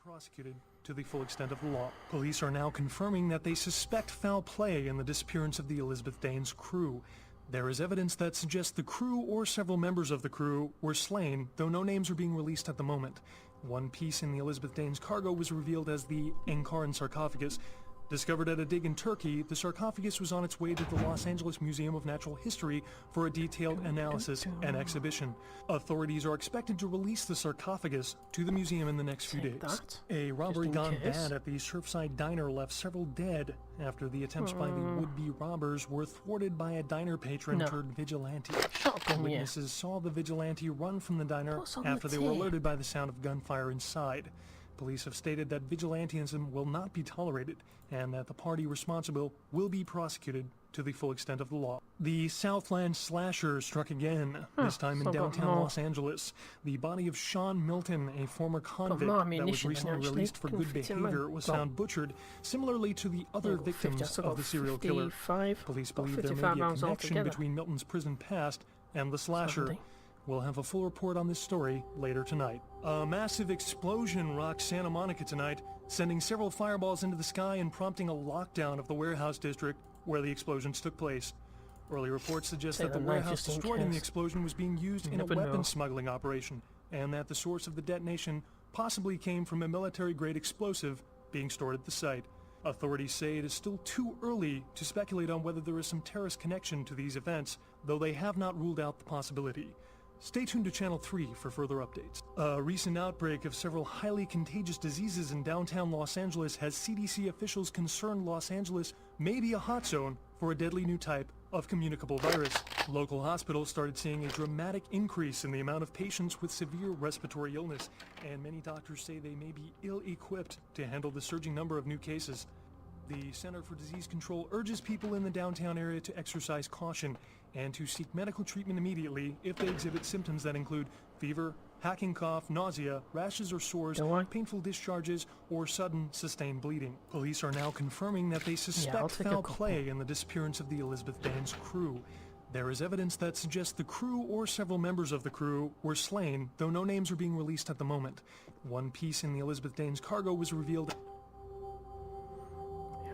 prosecuted to the full extent of the law. Police are now confirming that they suspect foul play in the disappearance of the Elizabeth Dane's crew. There is evidence that suggests the crew or several members of the crew were slain, though no names are being released at the moment. One piece in the Elizabeth Dane's cargo was revealed as the Enkaran sarcophagus. Discovered at a dig in Turkey, the sarcophagus was on its way to the Los Angeles Museum of Natural History for a detailed analysis and exhibition. Authorities are expected to release the sarcophagus to the museum in the next few days. A robbery gone bad at the Surfside Diner left several dead after the attempts by the would-be robbers were thwarted by a diner patron turned vigilante. Witnesses saw the vigilante run from the diner after they were alerted by the sound of gunfire inside. Police have stated that vigilantism will not be tolerated and that the party responsible will be prosecuted to the full extent of the law. The Southland slasher struck again, this time in downtown Los Angeles. The body of Sean Milton, a former convict that was recently released for good behavior, was found butchered, similarly to the other victims of the serial killer. Police believe there may be a connection between Milton's prison past and the slasher. We'll have a full report on this story later tonight. A massive explosion rocked Santa Monica tonight, sending several fireballs into the sky and prompting a lockdown of the warehouse district where the explosions took place. Early reports suggest that the warehouse destroyed in the explosion was being used in a weapons smuggling operation, and that the source of the detonation possibly came from a military-grade explosive being stored at the site. Authorities say it is still too early to speculate on whether there is some terrorist connection to these events, though they have not ruled out the possibility. Stay tuned to Channel 3 for further updates. A recent outbreak of several highly contagious diseases in downtown Los Angeles has CDC officials concerned Los Angeles may be a hot zone for a deadly new type of communicable virus. Local hospitals started seeing a dramatic increase in the amount of patients with severe respiratory illness, and many doctors say they may be ill-equipped to handle the surging number of new cases. The Center for Disease Control urges people in the downtown area to exercise caution and to seek medical treatment immediately if they exhibit symptoms that include fever, hacking cough, nausea, rashes or sores, painful discharges, or sudden sustained bleeding. Police are now confirming that they suspect foul play in the disappearance of the Elizabeth Dane's crew. There is evidence that suggests the crew or several members of the crew were slain, though no names are being released at the moment. One piece in the Elizabeth Dane's cargo was revealed.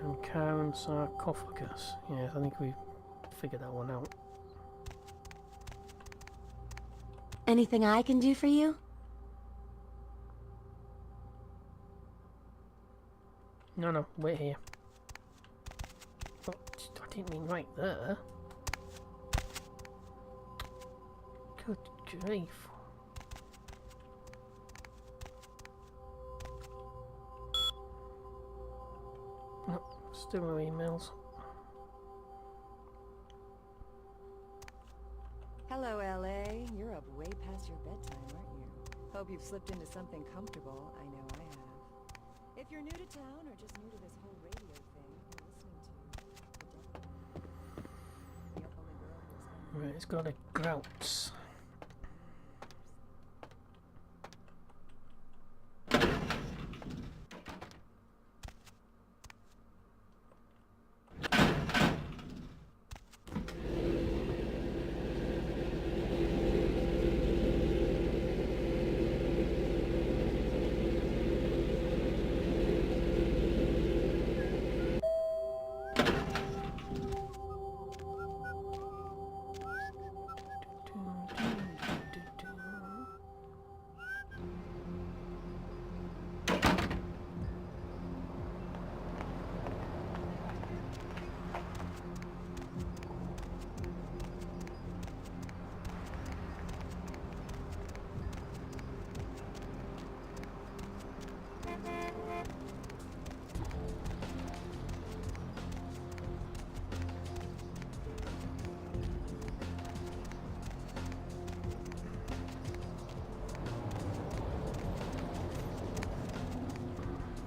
Unofficial sarcophagus. Yes, I think we figured that one out. Anything I can do for you? No, wait here. Oh, I didn't mean right there. Good grief. No, still no emails. Hello, LA. You're up way past your bedtime, aren't you? Hope you've slipped into something comfortable. I know I have. If you're new to town or just new to this whole radio thing, you're listening to the only girl who's Right, it's got a grouts.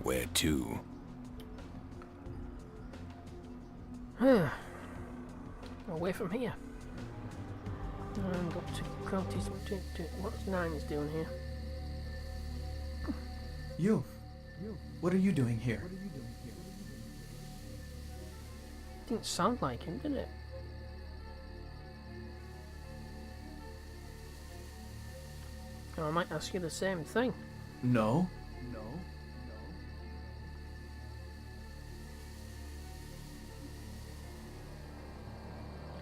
Where to? Away from here. And up to Counties. What's Nine's doing here? You. What are you doing here? Didn't sound like him, did it? Oh, I might ask you the same thing. No.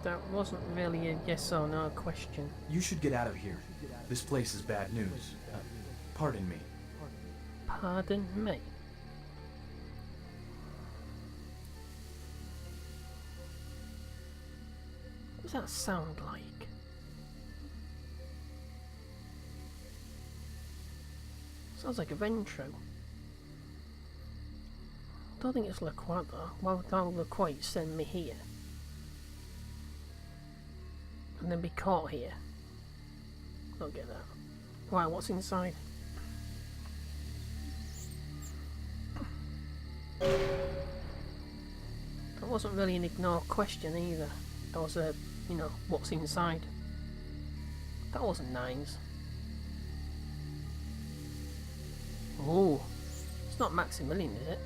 That wasn't really a yes or no question. You should get out of here. This place is bad news. Pardon me. Pardon me. What does that sound like? Sounds like a Ventro. Don't think it's Lacroix though. Why would Lacroix send me here? And then be caught here? Don't get that. Why, what's inside? That wasn't really an ignore question either. That was a, you know, what's inside. That wasn't nice. Oh, it's not Maximilian, is it?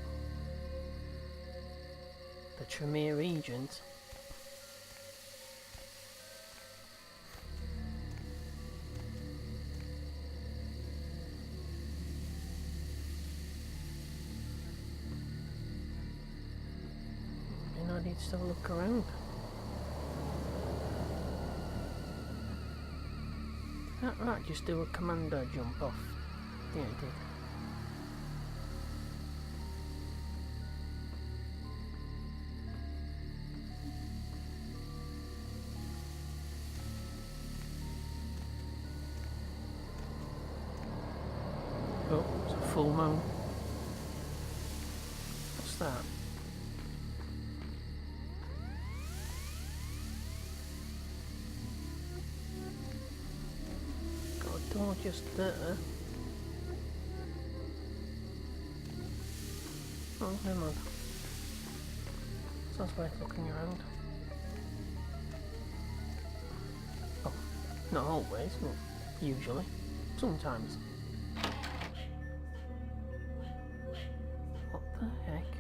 The Tremere Regent. And I need to have a look around. Did that rat just do a commando jump off? Yeah, it did. Oh, it's a full moon. What's that? Got a door just there. Oh, never mind. Sounds worth looking around. Oh, not always, but usually. Sometimes. What the heck?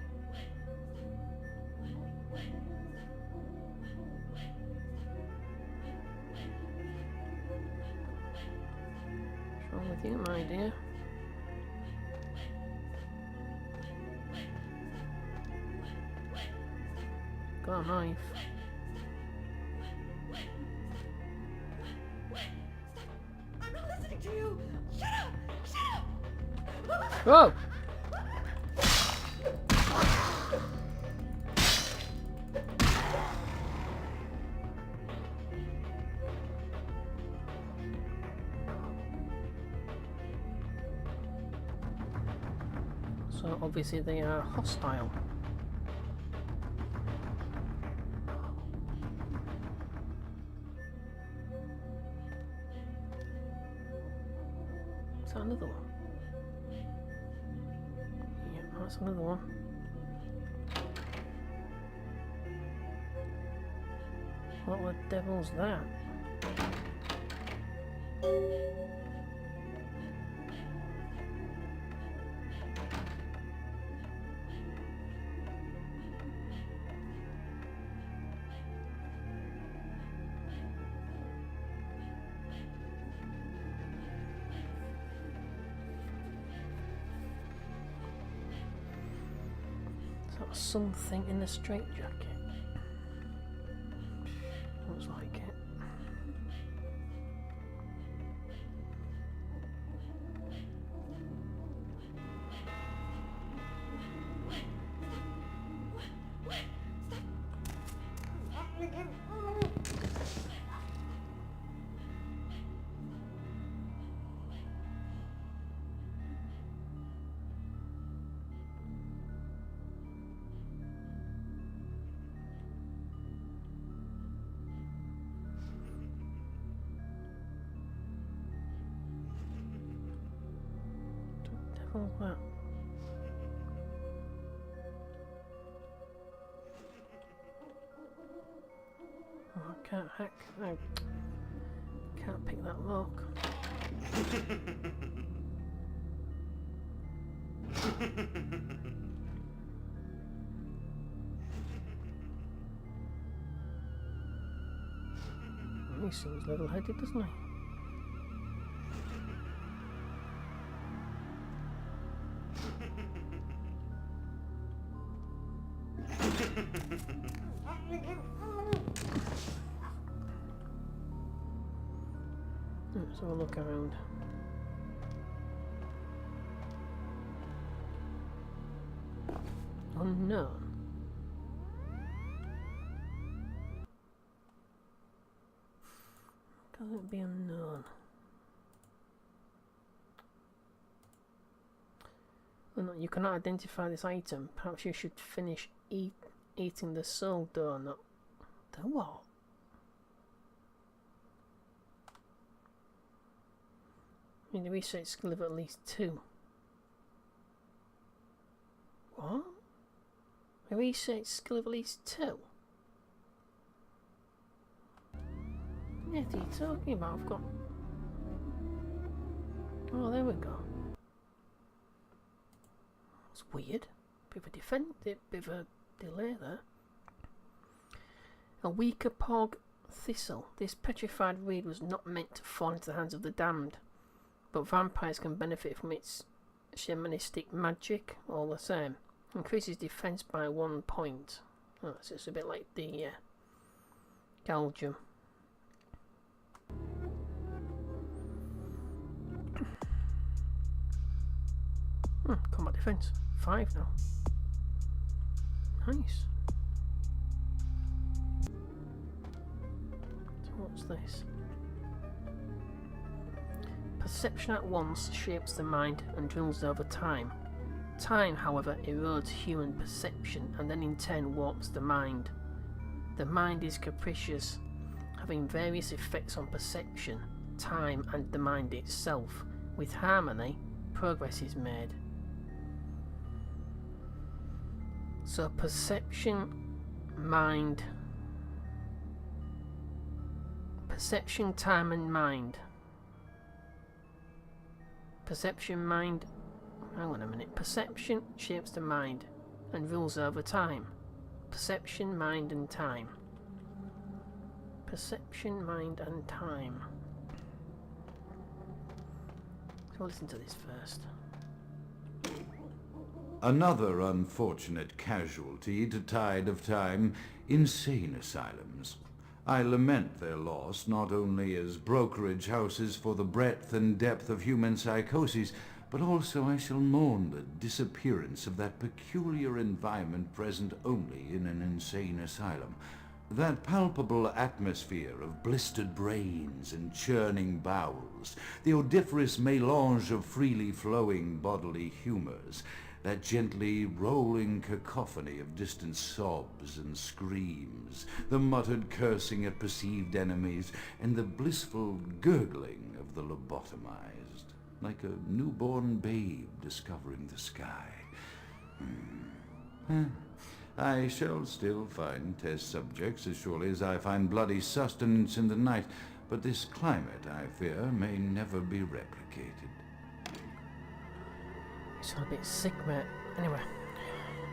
What's wrong with you, my dear? Got a knife. I'm not listening to you! Shut up! Shut up! Whoa! So obviously they are hostile. Is that another one? Yeah, that's another one. What the devil's that? Is that something in the straitjacket? Looks like it. Oh, wow. Oh, I can't hack. I can't pick that lock. He seems level-headed, doesn't he? Let's have a look around. Unknown. Can it be unknown? Oh, no, you cannot identify this item. Perhaps you should finish eating the soul donut. The what? You need a research skill of at least 2. What? A research skill of at least 2? What are you talking about? I've got... Oh, there we go. It's weird. Bit of a delay there. A weaker pog thistle. This petrified reed was not meant to fall into the hands of the damned, but vampires can benefit from its shamanistic magic all the same. Increases defense by 1 point. Oh, so it's a bit like the Galgium. Combat defense 5 now. Nice. So what's this? Perception at once shapes the mind and drills over time. Time, however, erodes human perception and then in turn warps the mind. The mind is capricious, having various effects on perception, time and the mind itself. With harmony, progress is made. So perception, mind, perception, time and mind. Perception, mind, hang on a minute. Perception shapes the mind and rules over time. Perception, mind and time. Perception, mind and time. So we'll listen to this first. Another unfortunate casualty to tide of time, insane asylums. I lament their loss not only as brokerage houses for the breadth and depth of human psychoses, but also I shall mourn the disappearance of that peculiar environment present only in an insane asylum. That palpable atmosphere of blistered brains and churning bowels, the odoriferous melange of freely flowing bodily humours, that gently rolling cacophony of distant sobs and screams, the muttered cursing at perceived enemies, and the blissful gurgling of the lobotomized, like a newborn babe discovering the sky. I shall still find test subjects as surely as I find bloody sustenance in the night, but this climate, I fear, may never be replicated. So a bit sick, mate. Anyway,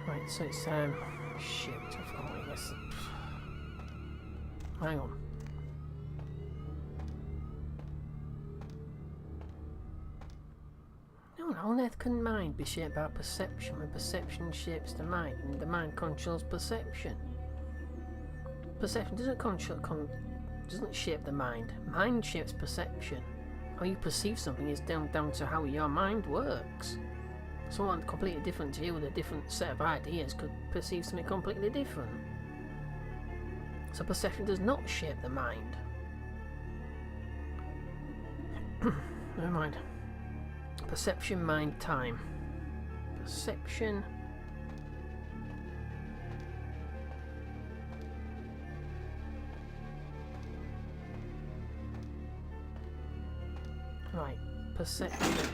right. So it's shit. I forgot what it was. Hang on. How on earth can mind be shaped by perception when perception shapes the mind and the mind controls perception? Perception doesn't shape the mind. Mind shapes perception. How you perceive something is down to how your mind works. Someone completely different to you with a different set of ideas could perceive something completely different. So perception does not shape the mind. Never mind. Perception, mind, time. Perception. Right. Perception.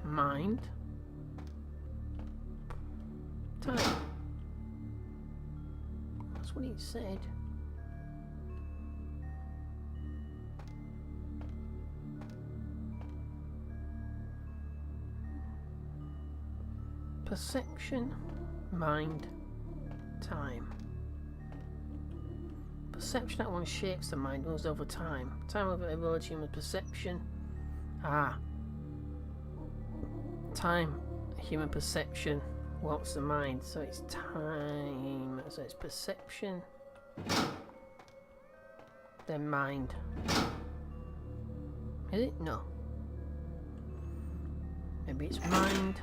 Mind. Time. That's what he said. Perception, mind, time. Perception at once shapes the mind, moves over time. Time over erodes human perception. Time, human perception, What's the mind? So it's time. So it's perception. Then mind. Is it? No. Maybe it's mind.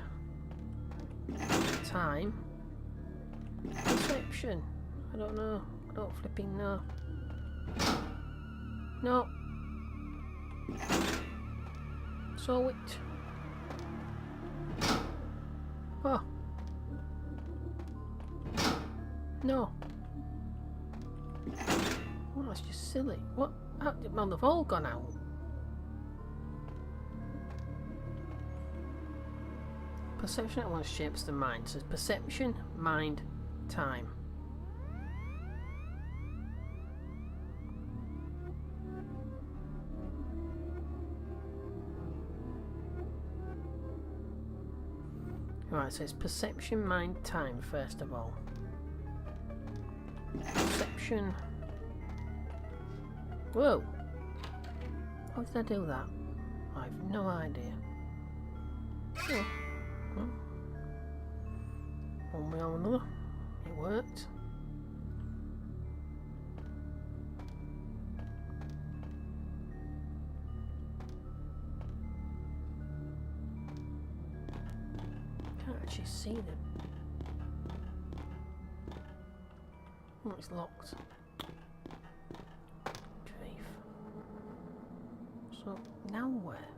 Time. Perception. I don't know. I don't flipping know. No. So it. Oh. No. Well, that's just silly. What? How did they've all gone out? Perception at once shapes the mind. So it's perception, mind, time. Right, so it's perception, mind, time first of all. Perception. Whoa! How did I do that? I have no idea. Oh. Well, one way or another, it worked. Can't actually see them. Oh, it's locked. Grief. So, now where?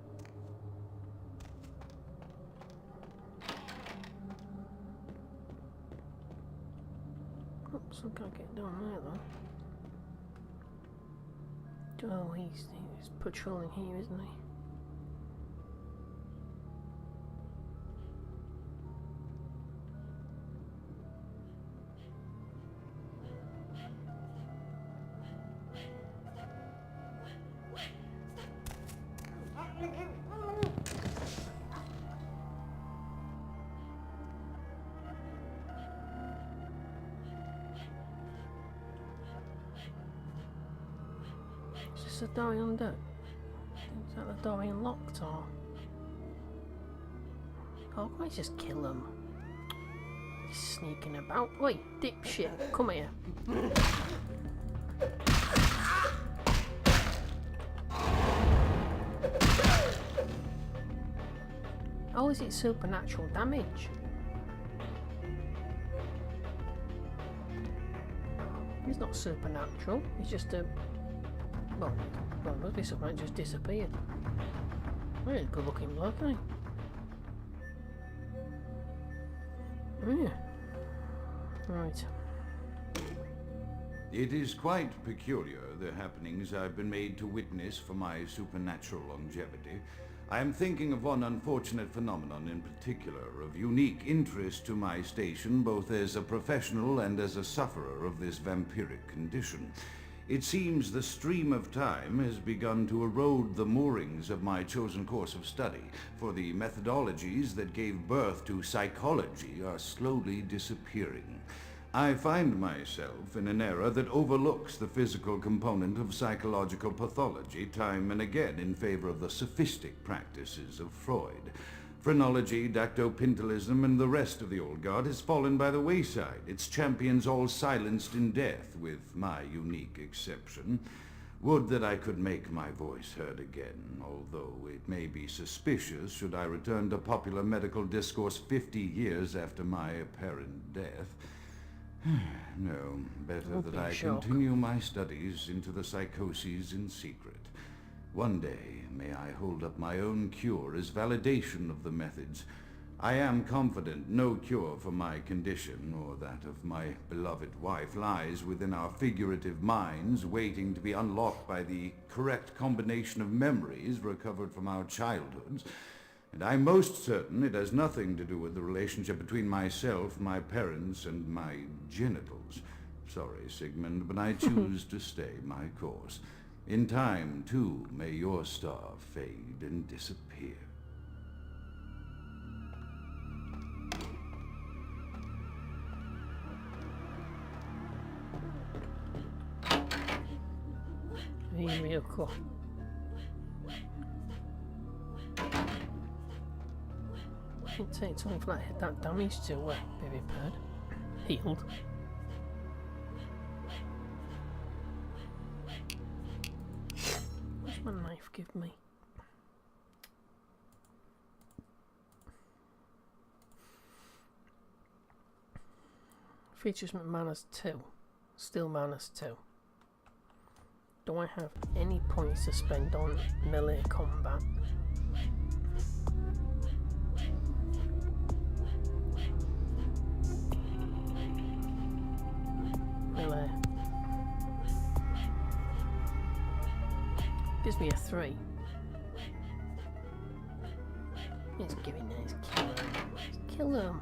Oops, I can't get down there though. Oh, he's patrolling here, isn't he? Is this the door unlocked? Is that the door unlocked or? Oh, why just kill him? He's sneaking about. Oi, dipshit, come here. How is it supernatural damage? He's not supernatural, he's just a... Well, it must be something that just disappeared. Really good looking bloke, isn't he? Yeah. Right. It is quite peculiar, the happenings I've been made to witness for my supernatural longevity. I am thinking of one unfortunate phenomenon in particular, of unique interest to my station, both as a professional and as a sufferer of this vampiric condition. It seems the stream of time has begun to erode the moorings of my chosen course of study, for the methodologies that gave birth to psychology are slowly disappearing. I find myself in an era that overlooks the physical component of psychological pathology time and again in favor of the sophistic practices of Freud. Phrenology, dactopintilism, and the rest of the old guard has fallen by the wayside, its champions all silenced in death, with my unique exception. Would that I could make my voice heard again, although it may be suspicious should I return to popular medical discourse 50 years after my apparent death. No, better that I continue my studies into the psychoses in secret. One day, may I hold up my own cure as validation of the methods. I am confident no cure for my condition, or that of my beloved wife, lies within our figurative minds, waiting to be unlocked by the correct combination of memories recovered from our childhoods. And I'm most certain it has nothing to do with the relationship between myself, my parents, and my genitals. Sorry, Sigmund, but I choose to stay my course. In time, too, may your star fade and disappear. Real cool. It takes something for that damage to be repaired. Healed. What's my knife give me? Features manners 2. Still manners 2. Do I have any points to spend on melee combat? Melee. Gives me a 3. It's giving nice kill him. Let's kill him.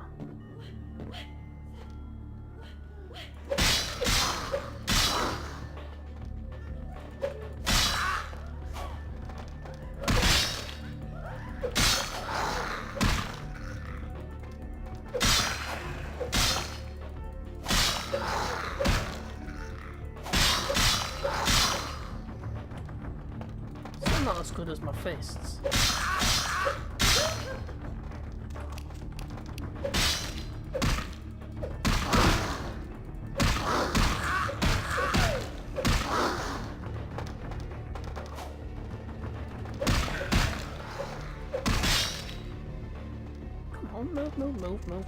Still not as good as my fists.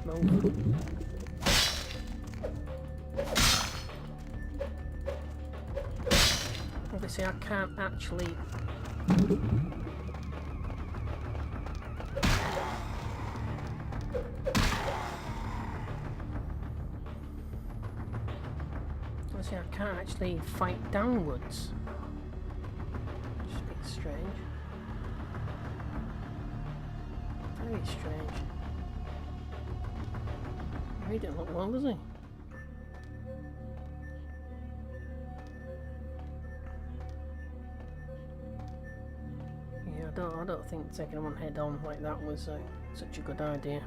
Move. Obviously I can't actually... Obviously I can't actually fight downwards. Which is a bit strange. Very strange. He didn't look well, does he? Yeah, I don't think taking him on head on like that was such a good idea.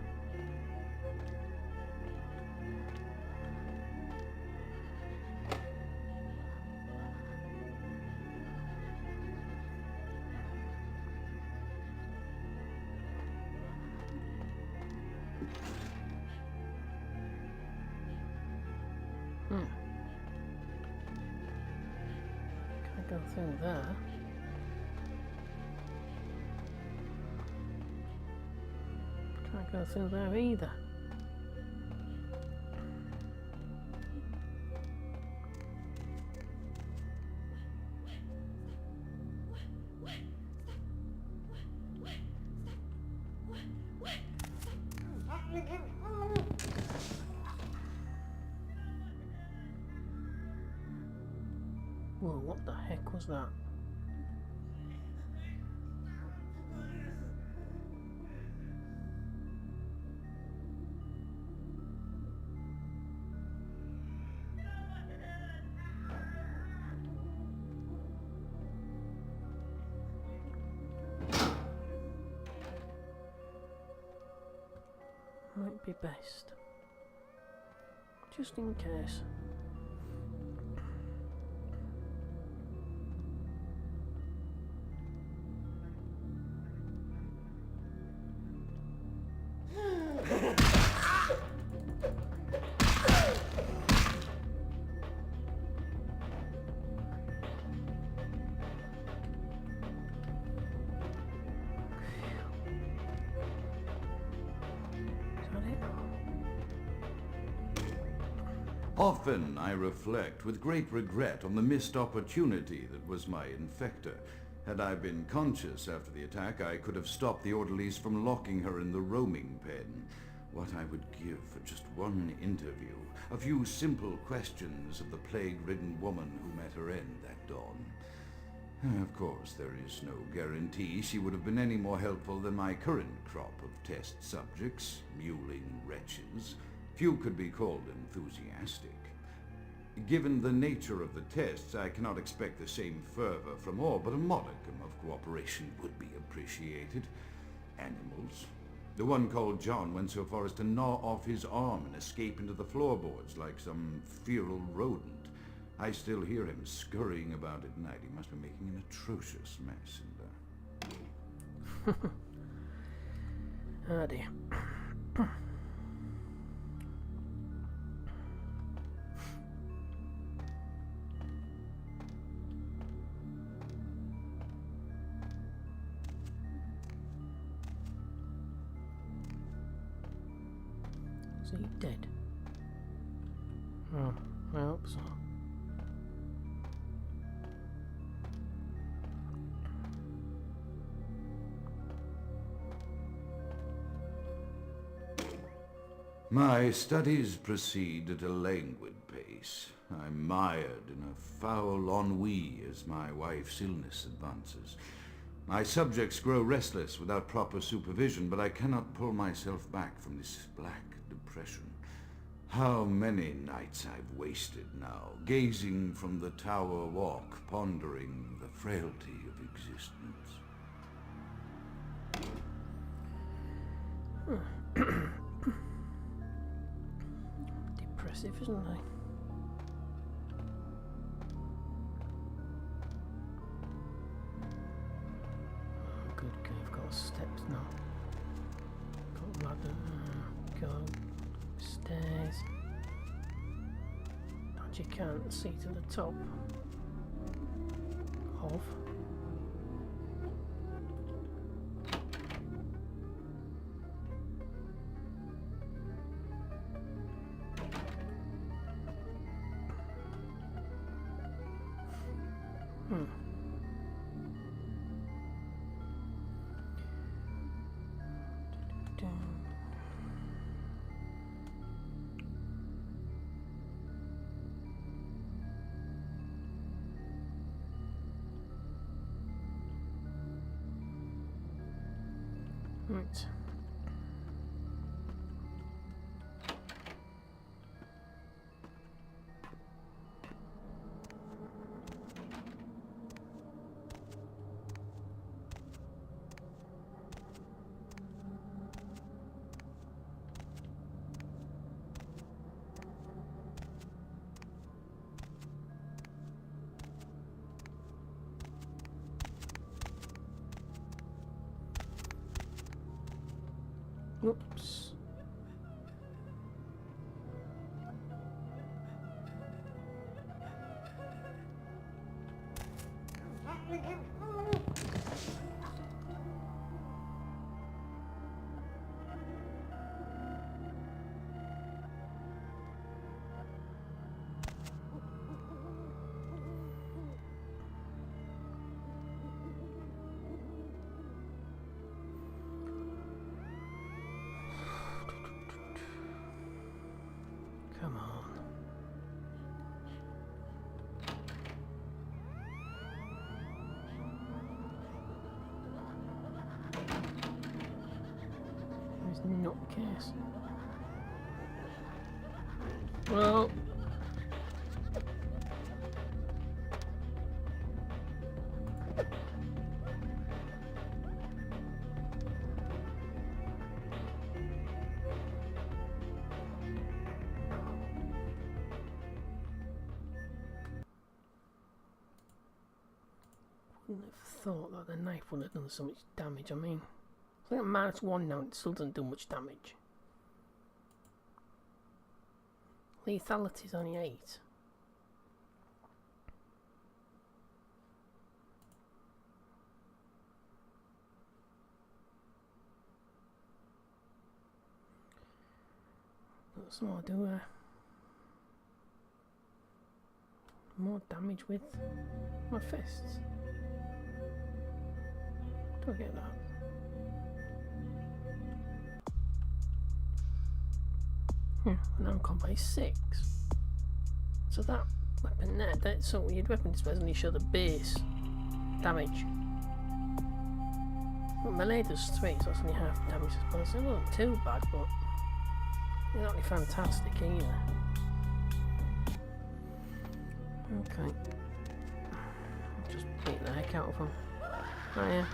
Can't go through there. Can't go through there either. Whoa, what the heck was that? Might be best. Just in case. Often I reflect with great regret on the missed opportunity that was my infector. Had I been conscious after the attack, I could have stopped the orderlies from locking her in the roaming pen. What I would give for just one interview, a few simple questions of the plague-ridden woman who met her end that dawn. Of course, there is no guarantee she would have been any more helpful than my current crop of test subjects, mewling wretches. Few could be called enthusiastic. Given the nature of the tests, I cannot expect the same fervor from all, but a modicum of cooperation would be appreciated. Animals. The one called John went so far as to gnaw off his arm and escape into the floorboards like some feral rodent. I still hear him scurrying about at night. He must be making an atrocious mess in there. Oh dear. Is he dead? Oh, I hope so. My studies proceed at a languid pace. I'm mired in a foul ennui as my wife's illness advances. My subjects grow restless without proper supervision, but I cannot pull myself back from this black depression. How many nights I've wasted now, gazing from the tower walk, pondering the frailty of existence. Depressive, isn't he? Oh, good, I've got steps now. Got ladder, go stairs. And you can't see to the top of. Right. Whoops. Come on. There's nutcase. Well. Wouldn't have thought that the knife would have done so much damage. I mean, it's like a -1 now, it still doesn't do much damage. Lethality's only 8. That's what I do. More damage with my fists. Do I get that? Now combat is 6. So that weapon there, that's so weird weapon displays only show the base damage. But melee does 3, so it's only half damage I suppose. It wasn't too bad, but it's not really fantastic either. Okay. Just beat the heck out of him. Oh yeah.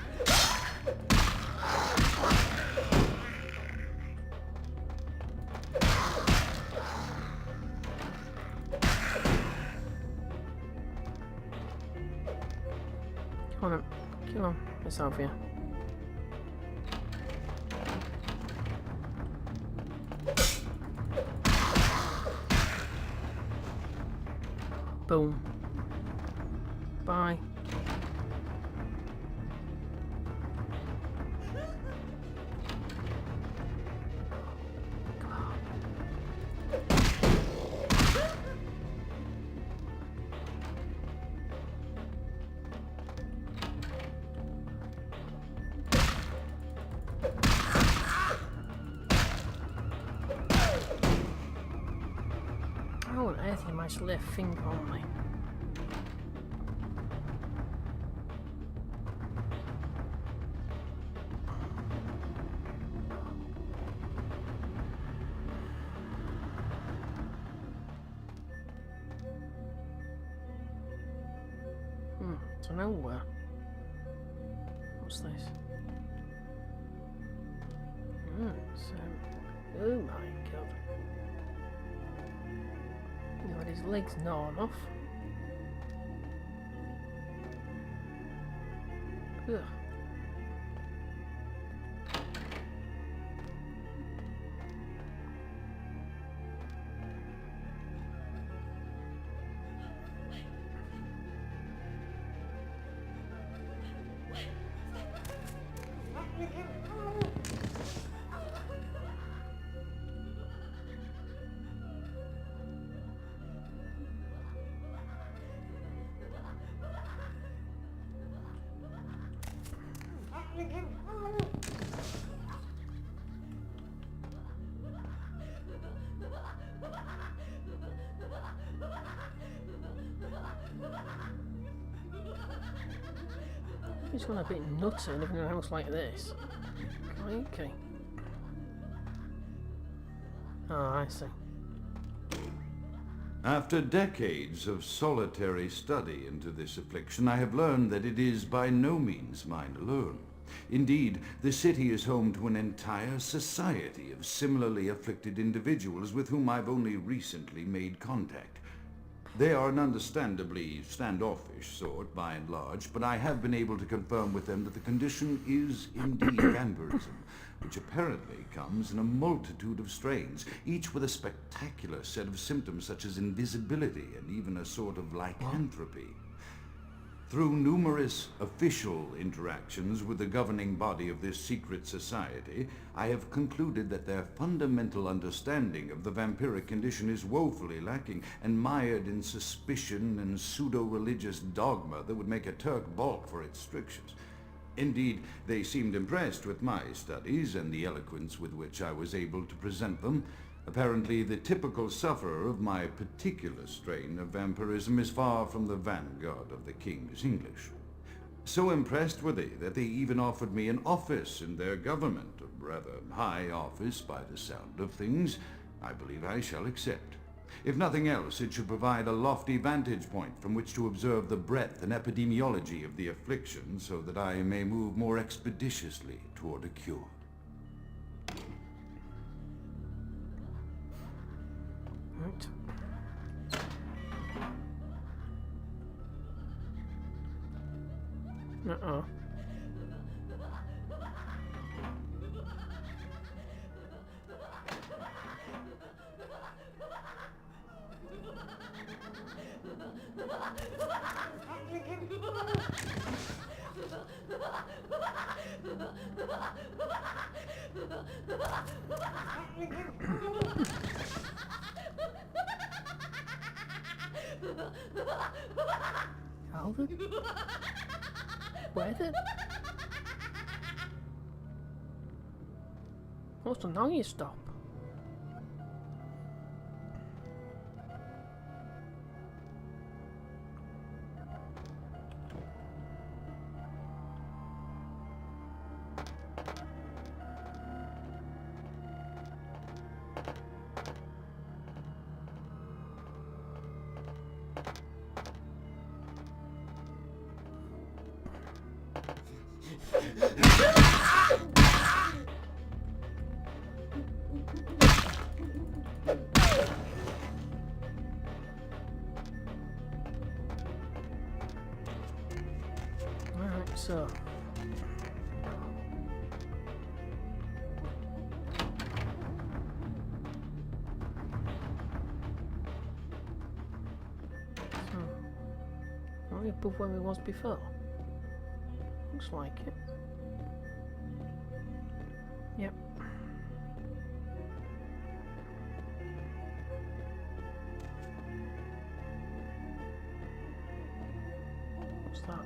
Come on, kill him. It's over here. Boom. Bye. How on earth did my left finger on me? Don't know where. What's this? Oh my god. You had his legs gnawed off. Ugh. It's gone a bit nutter living in a house like this. Okay. Oh, I see. After decades of solitary study into this affliction, I have learned that it is by no means mine alone. Indeed, the city is home to an entire society of similarly afflicted individuals with whom I've only recently made contact. They are an understandably standoffish sort, by and large, but I have been able to confirm with them that the condition is indeed vampirism, which apparently comes in a multitude of strains, each with a spectacular set of symptoms such as invisibility and even a sort of lycanthropy. Through numerous official interactions with the governing body of this secret society, I have concluded that their fundamental understanding of the vampiric condition is woefully lacking and mired in suspicion and pseudo-religious dogma that would make a Turk balk for its strictures. Indeed, they seemed impressed with my studies and the eloquence with which I was able to present them. Apparently, the typical sufferer of my particular strain of vampirism is far from the vanguard of the King's English. So impressed were they that they even offered me an office in their government, a rather high office by the sound of things. I believe I shall accept. If nothing else, it should provide a lofty vantage point from which to observe the breadth and epidemiology of the affliction so that I may move more expeditiously toward a cure. Right. Uh-oh. Alvin? Where then? What's the noise stop? Alright, so Are we above where we was before? Looks like it. Yep. What's that?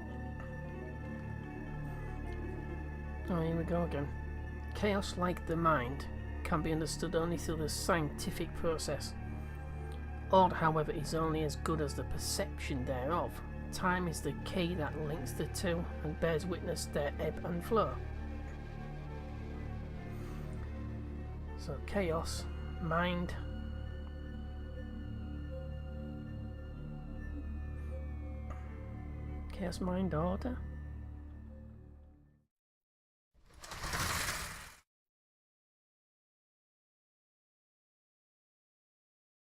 Oh, here we go again. Chaos, like the mind, can be understood only through the scientific process. Odd, however, is only as good as the perception thereof. Time is the key that links the two and bears witness their ebb and flow. So chaos, mind, chaos, mind, order.